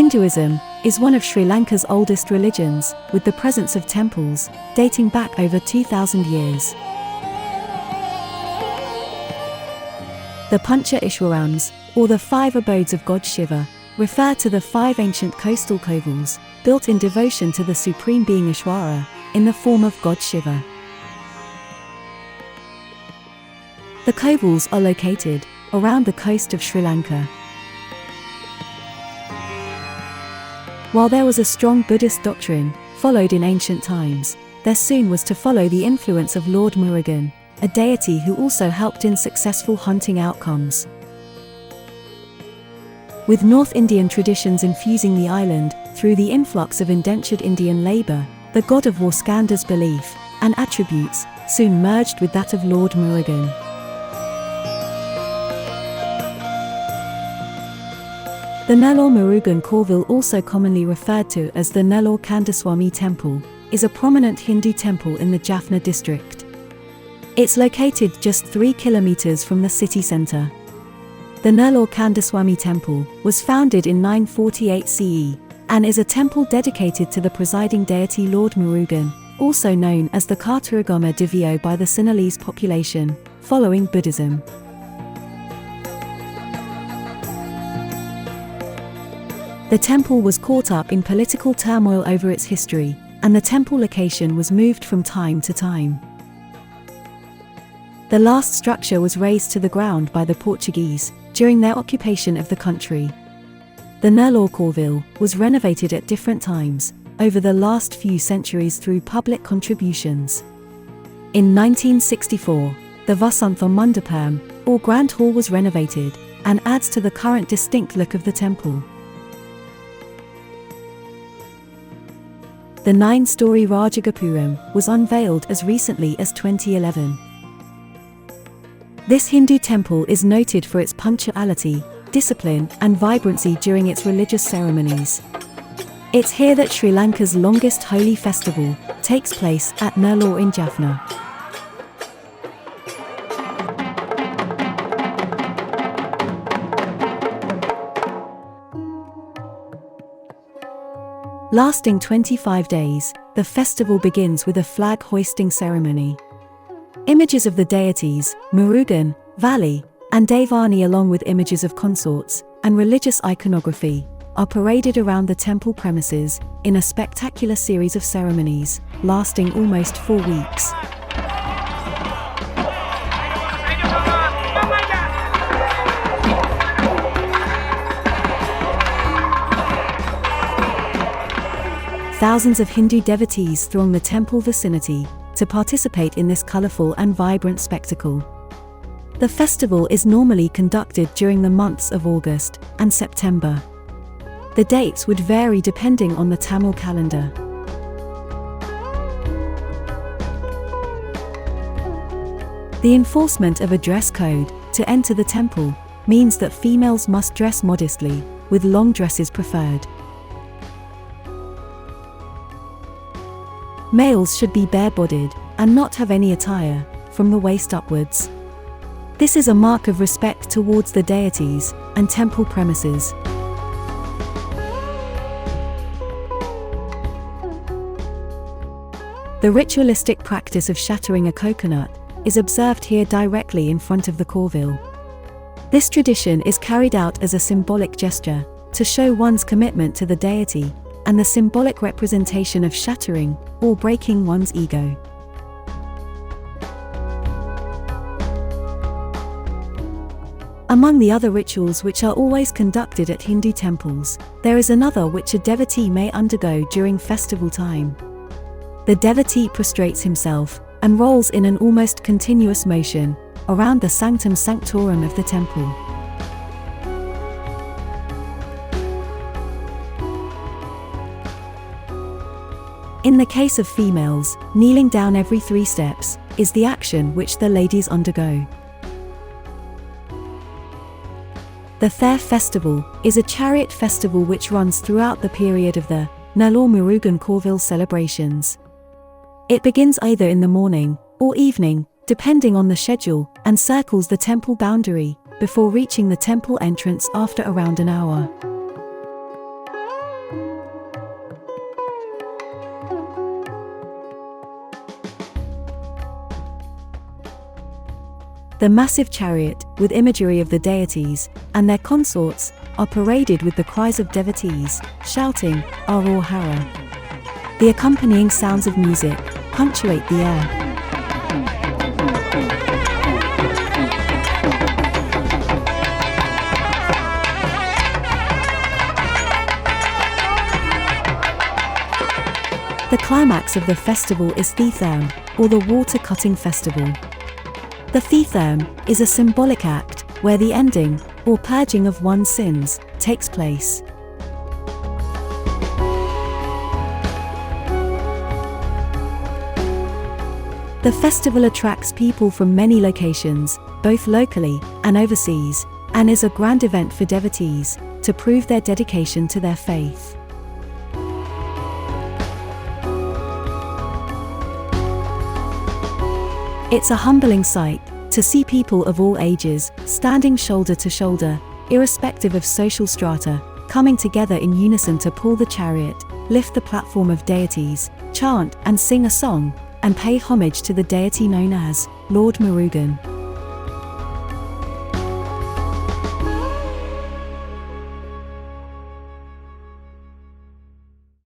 Hinduism is one of Sri Lanka's oldest religions, with the presence of temples dating back over 2,000 years. The Pancha Ishwarams, or the five abodes of God Shiva, refer to the five ancient coastal kovils, built in devotion to the supreme being Ishwara, in the form of God Shiva. The kovils are located around the coast of Sri Lanka. While there was a strong Buddhist doctrine followed in ancient times, there soon was to follow the influence of Lord Murugan, a deity who also helped in successful hunting outcomes. With North Indian traditions infusing the island through the influx of indentured Indian labour, the god of war Skanda's belief and attributes soon merged with that of Lord Murugan. The Nallur Kovil, also commonly referred to as the Nallur Kandaswamy Temple, is a prominent Hindu temple in the Jaffna district. It's located just 3 kilometers from the city centre. The Nallur Kandaswamy Temple was founded in 948 CE and is a temple dedicated to the presiding deity Lord Murugan, also known as the Karturagama Divyo by the Sinhalese population, following Buddhism. The temple was caught up in political turmoil over its history, and the temple location was moved from time to time. The last structure was razed to the ground by the Portuguese during their occupation of the country. The Nallur Kandaswamy was renovated at different times over the last few centuries through public contributions. In 1964, the Vasantha Mandapam, or Grand Hall, was renovated and adds to the current distinct look of the temple. The 9-story Rajagopuram was unveiled as recently as 2011. This Hindu temple is noted for its punctuality, discipline, and vibrancy during its religious ceremonies. It's here that Sri Lanka's longest holy festival takes place at Nallur in Jaffna. Lasting 25 days, the festival begins with a flag hoisting ceremony. Images of the deities, Murugan, Vali, and Devani, along with images of consorts and religious iconography, are paraded around the temple premises in a spectacular series of ceremonies, lasting almost 4 weeks. Thousands of Hindu devotees throng the temple vicinity to participate in this colorful and vibrant spectacle. The festival is normally conducted during the months of August and September. The dates would vary depending on the Tamil calendar. The enforcement of a dress code to enter the temple means that females must dress modestly, with long dresses preferred. Males should be bare-bodied and not have any attire from the waist upwards. This is a mark of respect towards the deities and temple premises. The ritualistic practice of shattering a coconut is observed here directly in front of the Kovil. This tradition is carried out as a symbolic gesture to show one's commitment to the deity and the symbolic representation of shattering or breaking one's ego. Among the other rituals which are always conducted at Hindu temples, there is another which a devotee may undergo during festival time. The devotee prostrates himself and rolls in an almost continuous motion around the sanctum sanctorum of the temple. In the case of females, kneeling down every 3 steps is the action which the ladies undergo. The Fair Festival is a chariot festival which runs throughout the period of the Nallur Kovil celebrations. It begins either in the morning or evening, depending on the schedule, and circles the temple boundary before reaching the temple entrance after around an hour. The massive chariot, with imagery of the deities and their consorts, are paraded with the cries of devotees, shouting, Auror Hara. The accompanying sounds of music punctuate the air. The climax of the festival is Thitharm, or the Water Cutting Festival. The Thitharm is a symbolic act where the ending, or purging of one's sins, takes place. The festival attracts people from many locations, both locally and overseas, and is a grand event for devotees to prove their dedication to their faith. It's a humbling sight to see people of all ages standing shoulder to shoulder, irrespective of social strata, coming together in unison to pull the chariot, lift the platform of deities, chant and sing a song, and pay homage to the deity known as Lord Murugan.